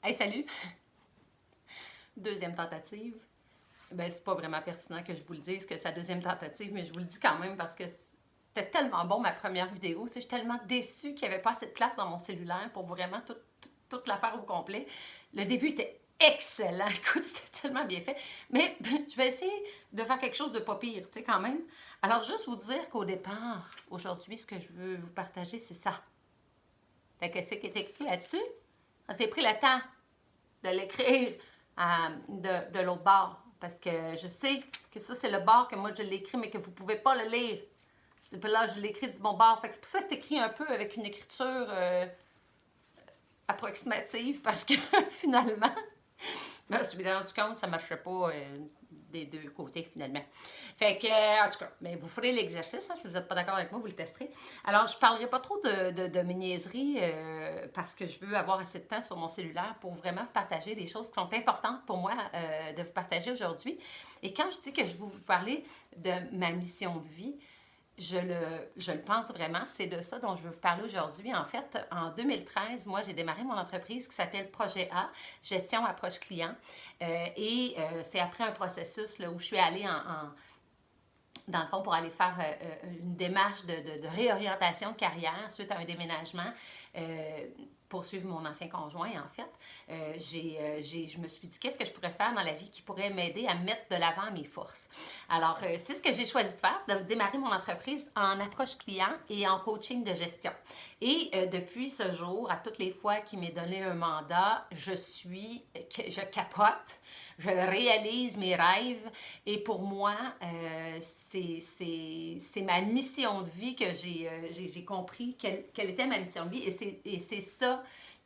Hey, salut! Deuxième tentative. Ben, c'est pas vraiment pertinent que je vous le dise que c'est la deuxième tentative, mais je vous le dis quand même parce que c'était tellement bon ma première vidéo. Tu sais, je suis tellement déçue qu'il n'y avait pas assez de place dans mon cellulaire pour vraiment toute la faire au complet. Le début était excellent. Écoute, c'était tellement bien fait. Mais je vais essayer de faire quelque chose de pas pire, tu sais, quand même. Alors, juste vous dire qu'au départ, aujourd'hui, ce que je veux vous partager, c'est ça. Qu'est-ce qui est écrit là-dessus? On s'est pris le temps de l'écrire de l'autre bord. Parce que je sais que ça, c'est le bord que moi, je l'écris, mais que vous ne pouvez pas le lire. Là, je l'écris du bon bord. Fait que c'est pour ça que c'est écrit un peu avec une écriture approximative, parce que finalement, je me suis bien rendu compte que ça ne marchait pas des deux côtés, finalement. Fait que, en tout cas, mais vous ferez l'exercice, hein, si vous n'êtes pas d'accord avec moi, vous le testerez. Alors, je ne parlerai pas trop de mes niaiseries parce que je veux avoir assez de temps sur mon cellulaire pour vraiment vous partager des choses qui sont importantes pour moi de vous partager aujourd'hui. Et quand je dis que je vais vous parler de ma mission de vie, je le pense vraiment, c'est de ça dont je veux vous parler aujourd'hui. En fait, en 2013, moi, j'ai démarré mon entreprise qui s'appelle Projet A, Gestion Approche Client. C'est après un processus là, où je suis allée dans le fond, pour aller faire une démarche de réorientation de carrière suite à un déménagement, pour suivre mon ancien conjoint, en fait. Je me suis dit, qu'est-ce que je pourrais faire dans la vie qui pourrait m'aider à mettre de l'avant mes forces? Alors, c'est ce que j'ai choisi de faire, de démarrer mon entreprise en approche client et en coaching de gestion. Et depuis ce jour, à toutes les fois qu'il m'est donné un mandat, je capote, je réalise mes rêves et pour moi, c'est ma mission de vie que j'ai compris quelle était ma mission de vie et c'est ça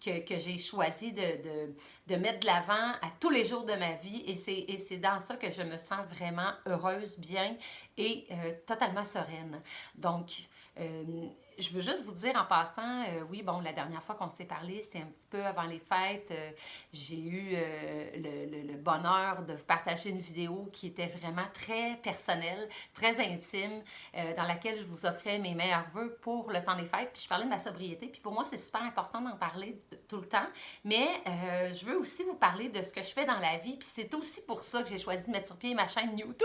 que j'ai choisi de mettre de l'avant à tous les jours de ma vie et c'est dans ça que je me sens vraiment heureuse, bien et totalement sereine. Donc, je veux juste vous dire en passant, oui, bon, la dernière fois qu'on s'est parlé, c'était un petit peu avant les fêtes. J'ai eu le bonheur de vous partager une vidéo qui était vraiment très personnelle, très intime, dans laquelle je vous offrais mes meilleurs vœux pour le temps des fêtes. Puis je parlais de ma sobriété. Puis pour moi, c'est super important d'en parler tout le temps. Mais je veux aussi vous parler de ce que je fais dans la vie. Puis c'est aussi pour ça que j'ai choisi de mettre sur pied ma chaîne YouTube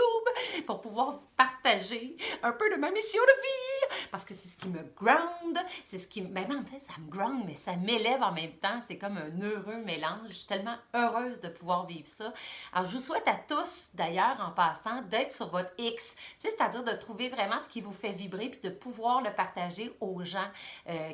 pour pouvoir vous partager un peu de ma mission de vie. Parce que c'est ce qui me ground, c'est ce qui... Même en fait, ça me ground, mais ça m'élève en même temps. C'est comme un heureux mélange. Je suis tellement heureuse de pouvoir vivre ça. Alors, je vous souhaite à tous, d'ailleurs, en passant, d'être sur votre X. C'est-à-dire de trouver vraiment ce qui vous fait vibrer puis de pouvoir le partager aux gens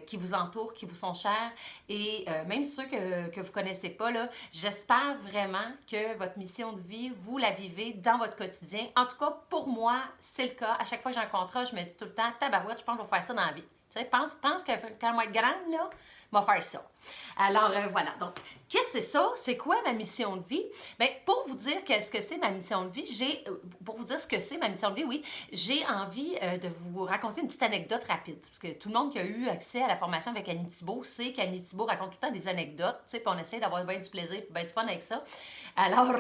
qui vous entourent, qui vous sont chers. Et même ceux que vous ne connaissez pas, là, j'espère vraiment que votre mission de vie, vous la vivez dans votre quotidien. En tout cas, pour moi, c'est le cas. À chaque fois que j'ai un contrat, je me dis tout le temps, tabarouette, je pense que je vais faire ça dans la vie. Tu sais, pense que quand je vais être grande, là, je vais faire ça. Alors, voilà. Donc, qu'est-ce que c'est ça? C'est quoi ma mission de vie? Bien, pour vous dire qu'est-ce que c'est ma mission de vie, pour vous dire ce que c'est ma mission de vie, oui, j'ai envie de vous raconter une petite anecdote rapide. Parce que tout le monde qui a eu accès à la formation avec Annie Thibault sait qu'Annie Thibault raconte tout le temps des anecdotes, tu sais, puis on essaie d'avoir bien du plaisir, bien du fun avec ça. Alors,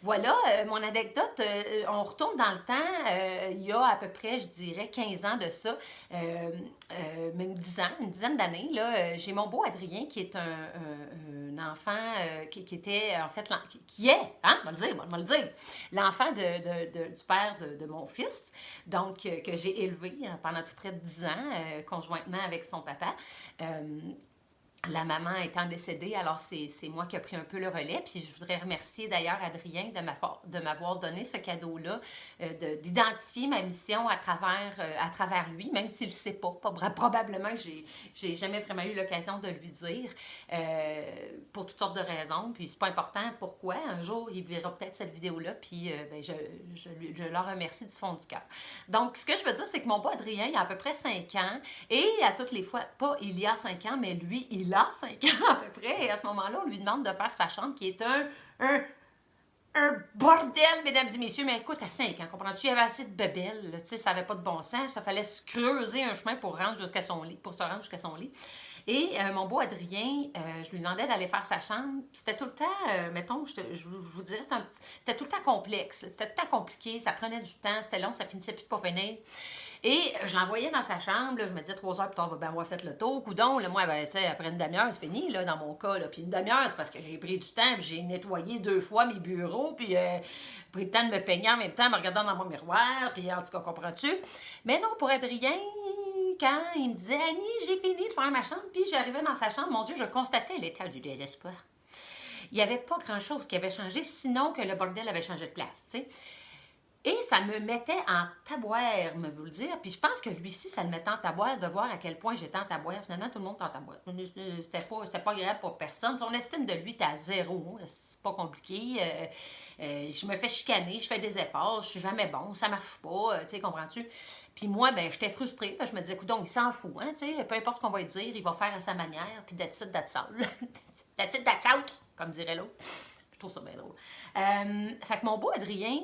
voilà, mon anecdote, on retourne dans le temps, il y a à peu près, je dirais, 15 ans de ça, même 10 ans, une dizaine d'années, là, j'ai mon beau Adrien qui est un enfant qui était, en fait, qui est, hein, on va le dire, l'enfant du père de mon fils, donc que j'ai élevé pendant tout près de 10 ans, conjointement avec son papa. La maman étant décédée, alors c'est moi qui ai pris un peu le relais. Puis je voudrais remercier d'ailleurs Adrien de m'avoir donné ce cadeau-là, d'identifier ma mission à travers lui, même s'il ne le sait pas. Probablement que j'ai jamais vraiment eu l'occasion de lui dire, pour toutes sortes de raisons. Puis c'est pas important pourquoi. Un jour, il verra peut-être cette vidéo-là, puis je leur remercie du fond du cœur. Donc, ce que je veux dire, c'est que mon beau Adrien, il a à peu près 5 ans, et à toutes les fois, pas il y a 5 ans, mais lui, il a 5 ans à peu près, et à ce moment-là, on lui demande de faire sa chambre, qui est un bordel, mesdames et messieurs. Mais écoute, à 5 ans, comprends-tu, il y avait assez de bébelles, tu sais, ça n'avait pas de bon sens, ça fallait se creuser un chemin pour se rendre jusqu'à son lit. Et mon beau Adrien, je lui demandais d'aller faire sa chambre. C'était tout le temps, mettons, je vous dirais, c'était tout le temps complexe. C'était tout le temps compliqué, ça prenait du temps, c'était long, ça finissait plus de pas finir. Et je l'envoyais dans sa chambre, là, je me disais 3 heures plus tard, ben moi, faites le tour, coudon, là, moi, ben, tu sais, après une demi-heure, c'est fini, là, dans mon cas, là. Puis une demi-heure, c'est parce que j'ai pris du temps, puis j'ai nettoyé 2 fois mes bureaux, puis pris le temps de me peigner en même temps, en me regardant dans mon miroir, puis en tout cas, comprends-tu? Mais non, pour Adrien, quand il me disait, Annie, j'ai fini de faire ma chambre, puis j'arrivais dans sa chambre, mon Dieu, je constatais l'état du désespoir. Il n'y avait pas grand-chose qui avait changé, sinon que le bordel avait changé de place, tu sais. Et ça me mettait en taboire, me vous le dire. Puis je pense que lui aussi, ça le mettait en taboire de voir à quel point j'étais en taboire. Finalement, tout le monde est en taboire. C'était pas agréable pour personne. Son estime de lui était à zéro. C'est pas compliqué. Je me fais chicaner, je fais des efforts, je suis jamais bon, ça marche pas, tu sais, comprends-tu? Puis moi, ben, j'étais frustrée. Je me disais, écoute, il s'en fout, hein, tu sais, peu importe ce qu'on va lui dire, il va faire à sa manière. Puis that's it, that's all. That's it, that's out, comme dirait l'autre. Je trouve ça bien drôle. Fait que mon beau Adrien,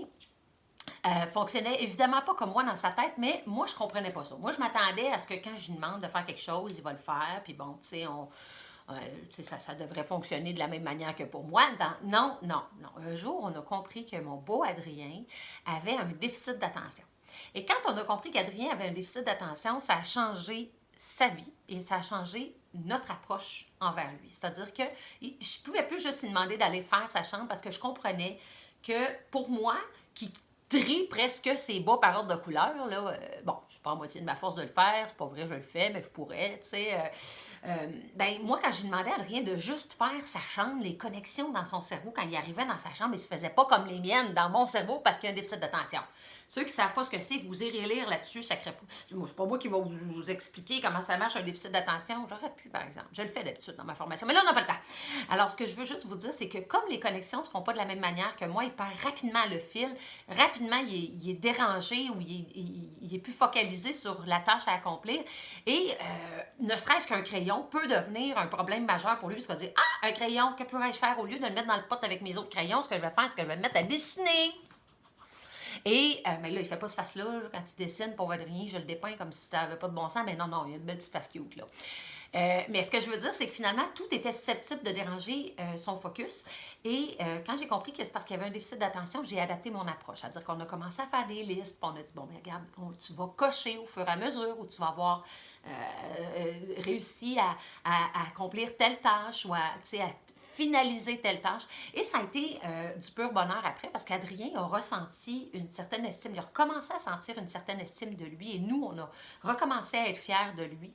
fonctionnait évidemment pas comme moi dans sa tête, mais moi, je comprenais pas ça. Moi, je m'attendais à ce que quand je lui demande de faire quelque chose, il va le faire, puis bon, tu sais, ça devrait fonctionner de la même manière que pour moi. Non, non, non. Un jour, on a compris que mon beau Adrien avait un déficit d'attention. Et quand on a compris qu'Adrien avait un déficit d'attention, ça a changé sa vie et ça a changé notre approche envers lui. C'est-à-dire que je ne pouvais plus juste lui demander d'aller faire sa chambre parce que je comprenais que pour moi, qui trie presque ses bas par ordre de couleur, là, bon, je suis pas à moitié de ma force de le faire, c'est pas vrai, je le fais, mais je pourrais, tu sais. Ben, moi, quand j'ai demandé à Adrien de juste faire sa chambre, les connexions dans son cerveau, quand il arrivait dans sa chambre, il se faisait pas comme les miennes dans mon cerveau parce qu'il y a un déficit d'attention. Ceux qui ne savent pas ce que c'est, vous irez lire là-dessus, ça crée pas. Moi, c'est pas moi qui vais vous expliquer comment ça marche un déficit d'attention. J'aurais pu, par exemple. Je le fais d'habitude dans ma formation. Mais là, on n'a pas le temps. Alors, ce que je veux juste vous dire, c'est que comme les connexions ne se font pas de la même manière que moi, il perd rapidement le fil. Rapidement, il est dérangé ou il est plus focalisé sur la tâche à accomplir. Et ne serait-ce qu'un crayon peut devenir un problème majeur pour lui. Parce qu'il va dire, ah, un crayon, que pourrais-je faire au lieu de le mettre dans le pot avec mes autres crayons? Ce que je vais faire, c'est que je vais me mettre à dessiner. Et, mais là, il fait pas ce face-là. Quand il dessine, pauvre Adrien, je le dépeins comme si ça n'avait pas de bon sens. Mais non, non, il y a une belle petite face cute, là. Mais ce que je veux dire, c'est que finalement, tout était susceptible de déranger son focus. Et quand j'ai compris que c'est parce qu'il y avait un déficit d'attention, j'ai adapté mon approche. C'est-à-dire qu'on a commencé à faire des listes, puis on a dit, bon, mais regarde, tu vas cocher au fur et à mesure où tu vas avoir réussi à accomplir telle tâche ou à finaliser telle tâche. Et ça a été du pur bonheur après parce qu'Adrien a ressenti une certaine estime. Il a recommencé à sentir une certaine estime de lui et nous, on a recommencé à être fiers de lui.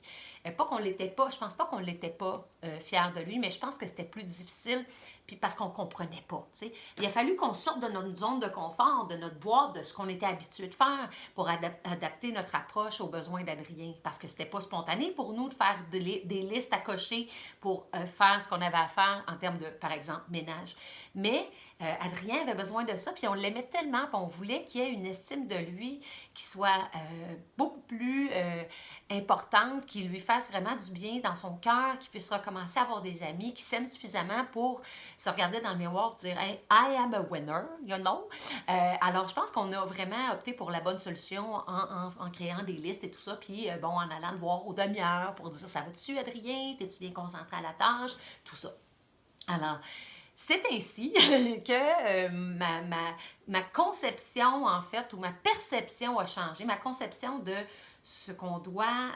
Pas qu'on l'était pas, je pense pas qu'on l'était pas fiers de lui, mais je pense que c'était plus difficile puis parce qu'on comprenait pas, tu sais. Il a fallu qu'on sorte de notre zone de confort, de notre boîte, de ce qu'on était habitué de faire pour adapter notre approche aux besoins d'Adrien. Parce que c'était pas spontané pour nous de faire des listes à cocher pour faire ce qu'on avait à faire en termes de, par exemple, ménage. Mais Adrien avait besoin de ça, puis on l'aimait tellement, puis on voulait qu'il y ait une estime de lui qui soit beaucoup plus importante, qui lui fasse vraiment du bien dans son cœur, qu'il puisse recommencer à avoir des amis, qui s'aiment suffisamment pour se regarder dans le miroir et dire hey, « I am a winner », you know? Alors, je pense qu'on a vraiment opté pour la bonne solution en créant des listes et tout ça, puis bon, en allant le voir aux demi-heures pour dire « Ça va-tu, Adrien? T'es-tu bien concentré à la tâche? » Tout ça. Alors, c'est ainsi que ma conception, en fait, ou ma perception a changé. Ma conception de ce qu'on doit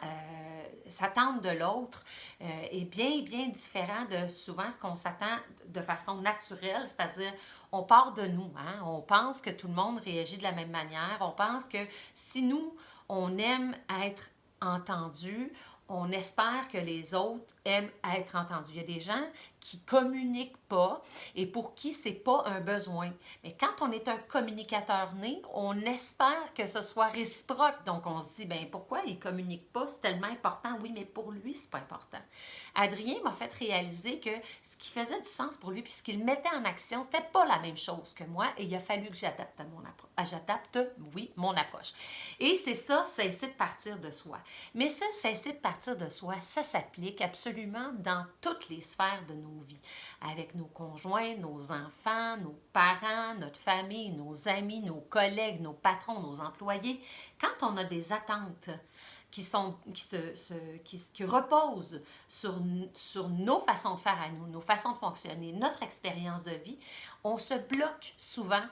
s'attendre de l'autre est bien, bien différent de souvent ce qu'on s'attend de façon naturelle, c'est-à-dire on part de nous, hein? On pense que tout le monde réagit de la même manière, on pense que si nous, on aime être entendu, on espère que les autres aiment être entendus. Il y a des gens qui communiquent pas et pour qui c'est pas un besoin. Mais quand on est un communicateur né, on espère que ce soit réciproque. Donc on se dit, ben pourquoi il communique pas? C'est tellement important. Oui, mais pour lui, c'est pas important. Adrien m'a fait réaliser que ce qui faisait du sens pour lui puis ce qu'il mettait en action, c'était pas la même chose que moi et il a fallu que j'adapte mon approche. J'adapte, oui, mon approche. Et c'est ça, cesser de partir de soi. Mais ça, cesser de partir de soi, ça s'applique absolument dans toutes les sphères de nos vies. Avec nos conjoints, nos enfants, nos parents, notre famille, nos amis, nos collègues, nos patrons, nos employés. Quand on a des attentes qui reposent sur nos façons de faire à nous, nos façons de fonctionner, notre expérience de vie, on se bloque souvent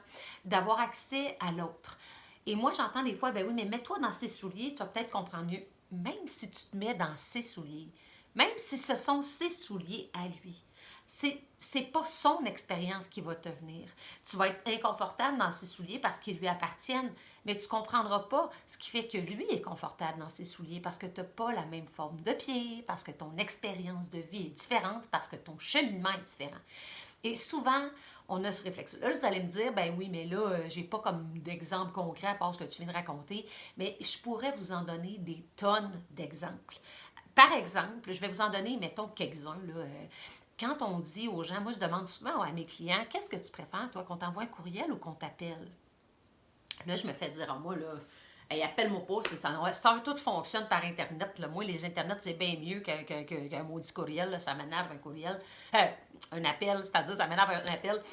d'avoir accès à l'autre. Et moi, j'entends des fois, ben oui, mais mets-toi dans ses souliers, tu vas peut-être comprendre mieux. Même si tu te mets dans ses souliers, même si ce sont ses souliers à lui, c'est pas son expérience qui va te venir. Tu vas être inconfortable dans ses souliers parce qu'ils lui appartiennent, mais tu ne comprendras pas ce qui fait que lui est confortable dans ses souliers parce que tu n'as pas la même forme de pied, parce que ton expérience de vie est différente, parce que ton cheminement est différent. Et souvent, on a ce réflexe-là. Là, vous allez me dire, ben oui, mais là, j'ai pas comme d'exemple concret à part ce que tu viens de raconter, mais je pourrais vous en donner des tonnes d'exemples. Par exemple, je vais vous en donner, mettons, quelques-uns. Là, quand on dit aux gens, moi je demande souvent à mes clients, qu'est-ce que tu préfères, toi, qu'on t'envoie un courriel ou qu'on t'appelle? Là, je me fais dire, moi, là, hey, appelle-moi pas, tout fonctionne par Internet. Là. Moi, les Internet, c'est bien mieux qu'un maudit courriel. Là. Ça m'énerve un courriel. Un appel, c'est-à-dire, ça m'énerve un appel.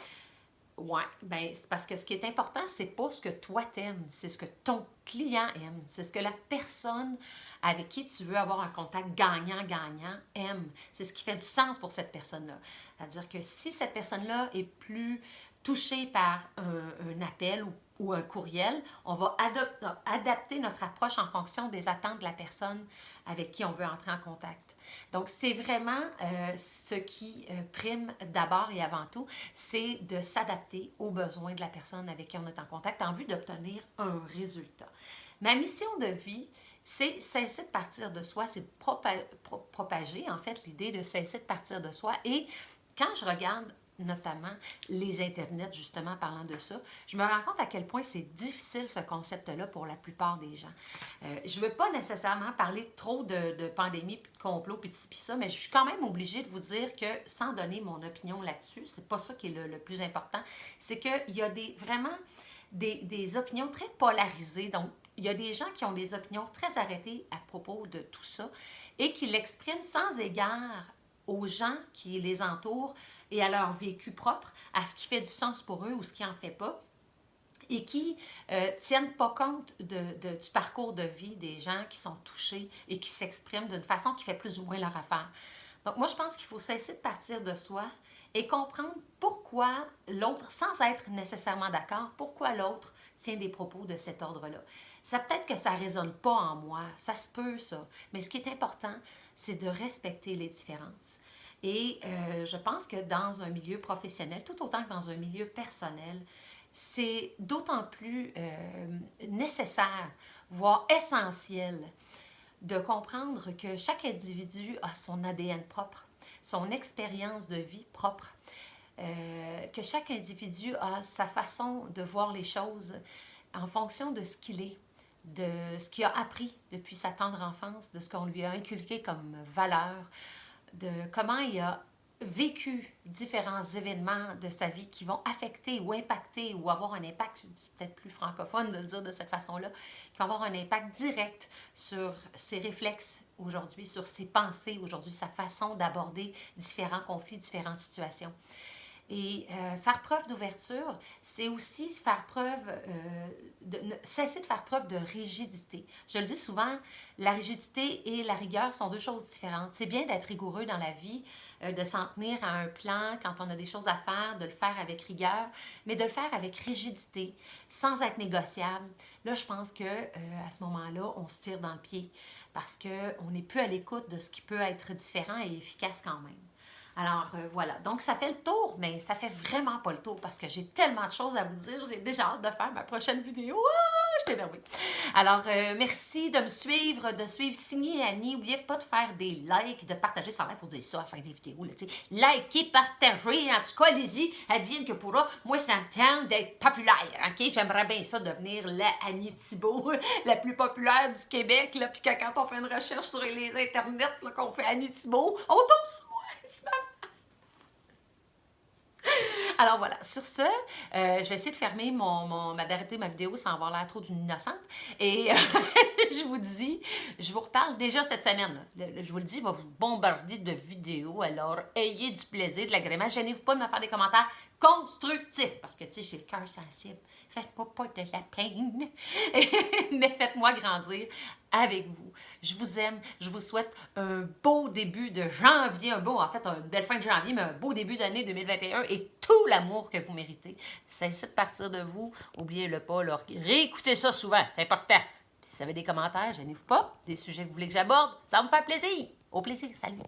Ouais, ben c'est parce que ce qui est important, c'est pas ce que toi t'aimes, c'est ce que ton client aime. C'est ce que la personne avec qui tu veux avoir un contact gagnant-gagnant aime. C'est ce qui fait du sens pour cette personne-là. C'est-à-dire que si cette personne-là est plus touchée par un appel ou un courriel, on va adapter notre approche en fonction des attentes de la personne avec qui on veut entrer en contact. Donc, c'est vraiment ce qui prime d'abord et avant tout, c'est de s'adapter aux besoins de la personne avec qui on est en contact en vue d'obtenir un résultat. Ma mission de vie, c'est cesser de partir de soi, c'est de propager en fait l'idée de cesser de partir de soi. Et quand je regarde notamment les internets, justement, parlant de ça, je me rends compte à quel point c'est difficile, ce concept-là, pour la plupart des gens. Je ne veux pas nécessairement parler trop de pandémie, puis de complot, puis de ci, puis ça, mais je suis quand même obligée de vous dire que, sans donner mon opinion là-dessus, c'est pas ça qui est le plus important, c'est qu'il y a vraiment des opinions très polarisées. Donc, il y a des gens qui ont des opinions très arrêtées à propos de tout ça et qui l'expriment sans égard aux gens qui les entourent et à leur vécu propre, à ce qui fait du sens pour eux ou ce qui n'en fait pas, et qui tiennent pas compte du parcours de vie des gens qui sont touchés et qui s'expriment d'une façon qui fait plus ou moins leur affaire. Donc moi, je pense qu'il faut cesser de partir de soi et comprendre pourquoi l'autre, sans être nécessairement d'accord, pourquoi l'autre tient des propos de cet ordre-là. Ça peut-être que ça ne résonne pas en moi, ça se peut ça, mais ce qui est important, c'est de respecter les différences. Et je pense que dans un milieu professionnel, tout autant que dans un milieu personnel, c'est d'autant plus nécessaire, voire essentiel, de comprendre que chaque individu a son ADN propre, son expérience de vie propre, que chaque individu a sa façon de voir les choses en fonction de ce qu'il est, de ce qu'il a appris depuis sa tendre enfance, de ce qu'on lui a inculqué comme valeur, de comment il a vécu différents événements de sa vie qui vont affecter ou impacter ou avoir un impact, c'est peut-être plus francophone de le dire de cette façon-là, qui vont avoir un impact direct sur ses réflexes aujourd'hui, sur ses pensées aujourd'hui, sa façon d'aborder différents conflits, différentes situations. Et faire preuve d'ouverture, c'est aussi cesser de faire preuve de rigidité. Je le dis souvent, la rigidité et la rigueur sont deux choses différentes. C'est bien d'être rigoureux dans la vie, de s'en tenir à un plan quand on a des choses à faire, de le faire avec rigueur, mais de le faire avec rigidité, sans être négociable. Là, je pense que à ce moment-là, on se tire dans le pied parce qu'on n'est plus à l'écoute de ce qui peut être différent et efficace quand même. Alors voilà, donc ça fait le tour, mais ça fait vraiment pas le tour parce que j'ai tellement de choses à vous dire. J'ai déjà hâte de faire ma prochaine vidéo. Je suis énervée. Alors merci de me suivre, Signé Annie. N'oubliez pas de faire des likes, de partager. Ça va, il faut dire ça à la fin des vidéos. Là, likez, partagez. En tout cas, allez-y, advienne que pourra. Moi, ça me tente d'être populaire. OK? J'aimerais bien ça devenir la Annie Thibault, la plus populaire du Québec. Là, puis quand on fait une recherche sur les internets, là, qu'on fait Annie Thibault, on tombe sur moi. C'est ma face. Alors voilà, sur ce, je vais essayer de fermer d'arrêter ma vidéo sans avoir l'air trop d'une innocente. Et je vous dis, je vous reparle déjà cette semaine. Je vous le dis, il va vous bombarder de vidéos. Alors, ayez du plaisir, de l'agrément. Gênez-vous pas de me faire des commentaires constructifs. Parce que, tu sais, j'ai le cœur sensible. Faites-moi pas de la peine. Mais faites-moi grandir avec vous. Je vous aime. Je vous souhaite un beau début de janvier, une belle fin de janvier, mais un beau début d'année 2021 et tout l'amour que vous méritez. Cessez de partir de vous. Oubliez-le pas. Là. Réécoutez ça souvent. C'est important. Si vous avez des commentaires, gênez-vous pas. Des sujets que vous voulez que j'aborde, ça va me faire plaisir. Au plaisir. Salut.